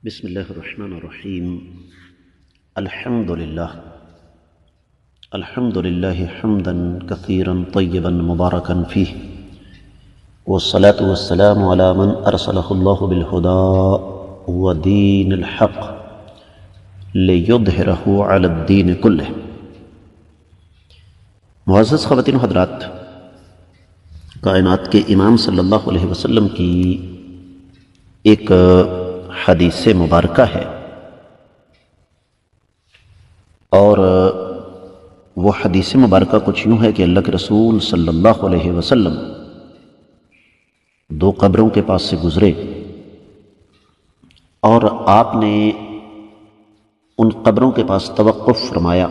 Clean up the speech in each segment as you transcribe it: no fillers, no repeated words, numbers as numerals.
بسم اللہ الرحمن الرحیم الحمد للہ حمدا کثیرا طیبا مبارکا فیہ والصلاة والسلام علی من ارسلہ اللہ بالہدى ودین الحق لیظہرہ علی الدین کلہ۔ معزز خواتین و حضرات، کائنات کے امام صلی اللہ علیہ وسلم کی ایک حدیث مبارکہ ہے، اور وہ حدیث مبارکہ کچھ یوں ہے کہ اللہ کے رسول صلی اللہ علیہ وسلم دو قبروں کے پاس سے گزرے اور آپ نے ان قبروں کے پاس توقف فرمایا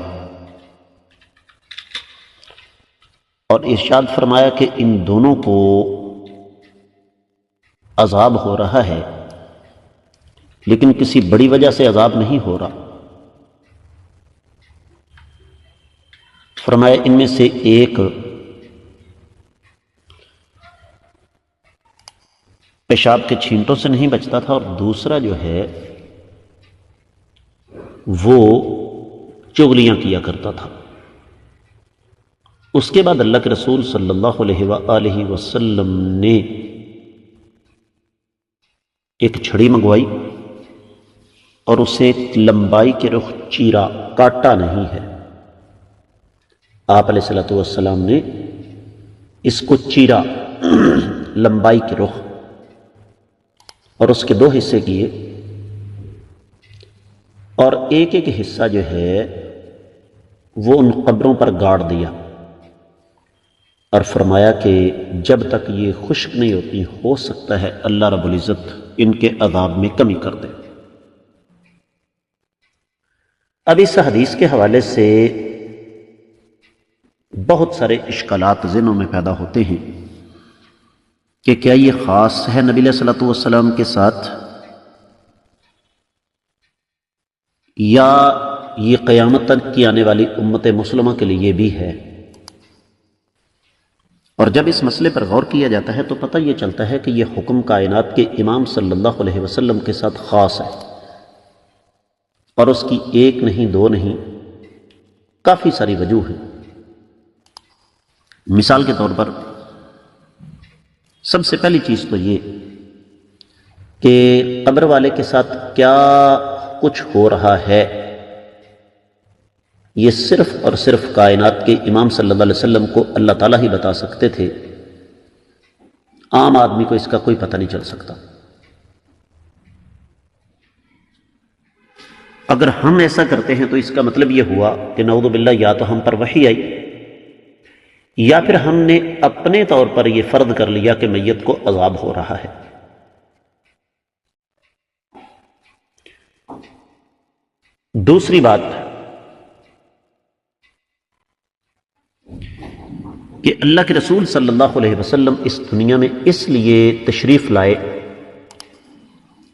اور ارشاد فرمایا کہ ان دونوں کو عذاب ہو رہا ہے، لیکن کسی بڑی وجہ سے عذاب نہیں ہو رہا۔ فرمایا ان میں سے ایک پیشاب کے چھینٹوں سے نہیں بچتا تھا، اور دوسرا جو ہے وہ چغلیاں کیا کرتا تھا۔ اس کے بعد اللہ کے رسول صلی اللہ علیہ وآلہ وسلم نے ایک چھڑی منگوائی اور اسے لمبائی کے رخ چیرا، کاٹا نہیں ہے۔ آپ علیہ الصلوۃ والسلام نے اس کو چیرا لمبائی کے رخ، اور اس کے دو حصے کیے، اور ایک ایک حصہ جو ہے وہ ان قبروں پر گاڑ دیا، اور فرمایا کہ جب تک یہ خشک نہیں ہوتی ہو سکتا ہے اللہ رب العزت ان کے عذاب میں کمی کر دے۔ اب اس حدیث کے حوالے سے بہت سارے اشکالات ذہنوں میں پیدا ہوتے ہیں کہ کیا یہ خاص ہے نبی علیہ الصلوۃ والسلام کے ساتھ، یا یہ قیامت تک کی آنے والی امت مسلمہ کے لیے بھی ہے؟ اور جب اس مسئلے پر غور کیا جاتا ہے تو پتہ یہ چلتا ہے کہ یہ حکم کائنات کے امام صلی اللہ علیہ وسلم کے ساتھ خاص ہے، اور اس کی ایک نہیں، دو نہیں، کافی ساری وجوہ ہیں۔ مثال کے طور پر سب سے پہلی چیز تو یہ کہ قبر والے کے ساتھ کیا کچھ ہو رہا ہے، یہ صرف اور صرف کائنات کے امام صلی اللہ علیہ وسلم کو اللہ تعالیٰ ہی بتا سکتے تھے، عام آدمی کو اس کا کوئی پتہ نہیں چل سکتا۔ اگر ہم ایسا کرتے ہیں تو اس کا مطلب یہ ہوا کہ نعوذ باللہ یا تو ہم پر وحی آئی، یا پھر ہم نے اپنے طور پر یہ فرض کر لیا کہ میت کو عذاب ہو رہا ہے۔ دوسری بات کہ اللہ کے رسول صلی اللہ علیہ وسلم اس دنیا میں اس لیے تشریف لائے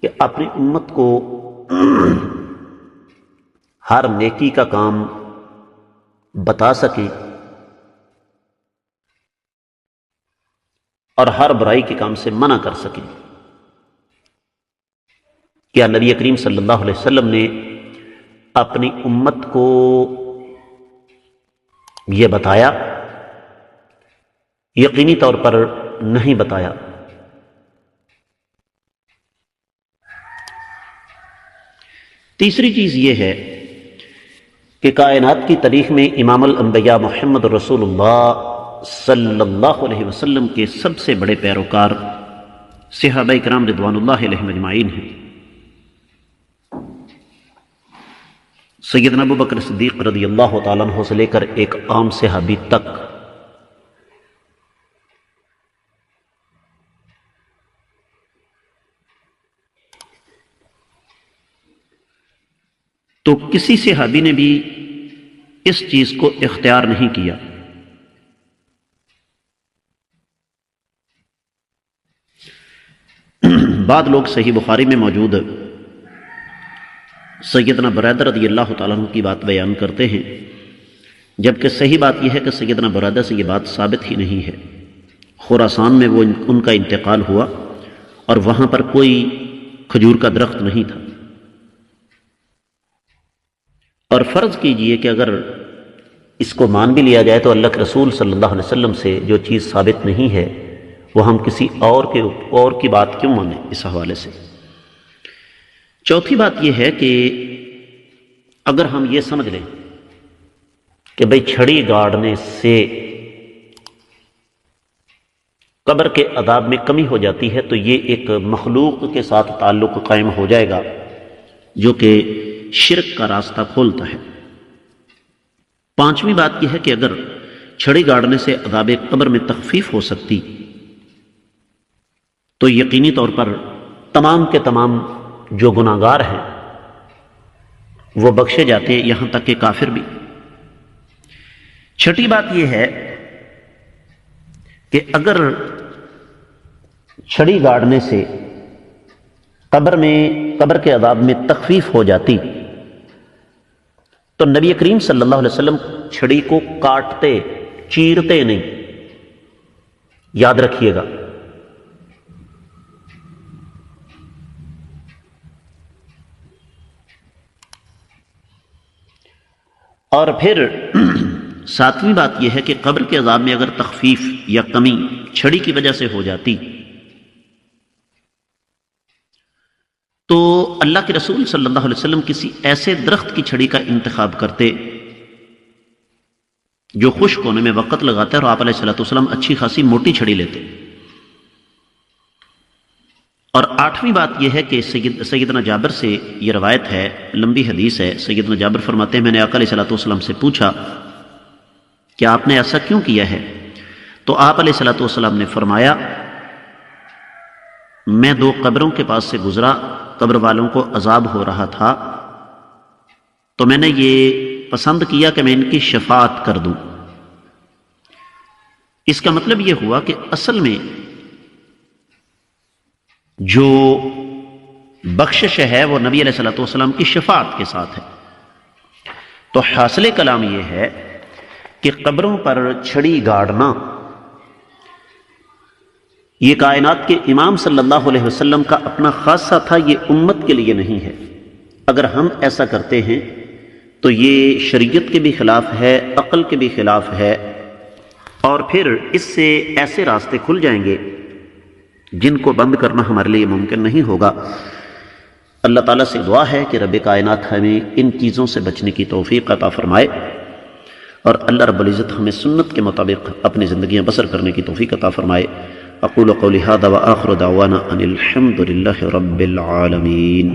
کہ اپنی امت کو ہر نیکی کا کام بتا سکیں اور ہر برائی کے کام سے منع کر سکیں۔ کیا نبی کریم صلی اللہ علیہ وسلم نے اپنی امت کو یہ بتایا؟ یقینی طور پر نہیں بتایا۔ تیسری چیز یہ ہے کہ کائنات کی تاریخ میں امام الانبیاء محمد رسول اللہ صلی اللہ علیہ وسلم کے سب سے بڑے پیروکار صحابہ کرام رضوان اللہ علیہم اجمعین ہیں۔ سیدنا ابو بکر صدیق رضی اللہ تعالیٰ عنہ سے لے کر ایک عام صحابی تک، تو کسی صحابی نے بھی اس چیز کو اختیار نہیں کیا۔ بعض لوگ صحیح بخاری میں موجود سیدنا برادہ رضی اللہ تعالیٰ عنہ کی بات بیان کرتے ہیں، جبکہ صحیح بات یہ ہے کہ سیدنا برادہ سے یہ بات ثابت ہی نہیں ہے۔ خراسان میں وہ ان کا انتقال ہوا، اور وہاں پر کوئی کھجور کا درخت نہیں تھا، اور فرض کیجئے کہ اگر اس کو مان بھی لیا جائے تو اللہ کے رسول صلی اللہ علیہ وسلم سے جو چیز ثابت نہیں ہے وہ ہم کسی اور کی بات کیوں مانیں اس حوالے سے۔ چوتھی بات یہ ہے کہ اگر ہم یہ سمجھ لیں کہ بھئی چھڑی گاڑنے سے قبر کے عذاب میں کمی ہو جاتی ہے تو یہ ایک مخلوق کے ساتھ تعلق قائم ہو جائے گا جو کہ شرک کا راستہ کھولتا ہے۔ پانچویں بات یہ ہے کہ اگر چھڑی گاڑنے سے عذاب قبر میں تخفیف ہو سکتی تو یقینی طور پر تمام کے تمام جو گناہگار ہیں وہ بخشے جاتے ہیں، یہاں تک کہ کافر بھی۔ چھٹی بات یہ ہے کہ اگر چھڑی گاڑنے سے قبر کے عذاب میں تخفیف ہو جاتی تو نبی کریم صلی اللہ علیہ وسلم چھڑی کو کاٹتے چیرتے نہیں، یاد رکھیے گا۔ اور پھر ساتویں بات یہ ہے کہ قبر کے عذاب میں اگر تخفیف یا کمی چھڑی کی وجہ سے ہو جاتی تو اللہ کے رسول صلی اللہ علیہ وسلم کسی ایسے درخت کی چھڑی کا انتخاب کرتے جو خشک ہونے میں وقت لگاتا ہے، اور آپ علیہ الصلوۃ والسلام اچھی خاصی موٹی چھڑی لیتے۔ اور آٹھویں بات یہ ہے کہ سیدنا جابر سے یہ روایت ہے، لمبی حدیث ہے۔ سیدنا جابر فرماتے ہیں میں نے آقا علیہ الصلوۃ والسلام سے پوچھا کہ آپ نے ایسا کیوں کیا ہے؟ تو آپ علیہ الصلوۃ والسلام نے فرمایا میں 2 قبروں کے پاس سے گزرا، قبر والوں کو عذاب ہو رہا تھا تو میں نے یہ پسند کیا کہ میں ان کی شفاعت کر دوں۔ اس کا مطلب یہ ہوا کہ اصل میں جو بخشش ہے وہ نبی علیہ الصلوۃ والسلام کی شفاعت کے ساتھ ہے۔ تو حاصل کلام یہ ہے کہ قبروں پر چھڑی گاڑنا یہ کائنات کے امام صلی اللہ علیہ وسلم کا اپنا خاصہ تھا، یہ امت کے لیے نہیں ہے۔ اگر ہم ایسا کرتے ہیں تو یہ شریعت کے بھی خلاف ہے، عقل کے بھی خلاف ہے، اور پھر اس سے ایسے راستے کھل جائیں گے جن کو بند کرنا ہمارے لیے ممکن نہیں ہوگا۔ اللہ تعالیٰ سے دعا ہے کہ رب کائنات ہمیں ان چیزوں سے بچنے کی توفیق عطا فرمائے، اور اللہ رب العزت ہمیں سنت کے مطابق اپنی زندگیاں بسر کرنے کی توفیق عطا فرمائے۔ اقول قولی ھذا وآخر دعوانا ان الحمد للہ رب العالمین۔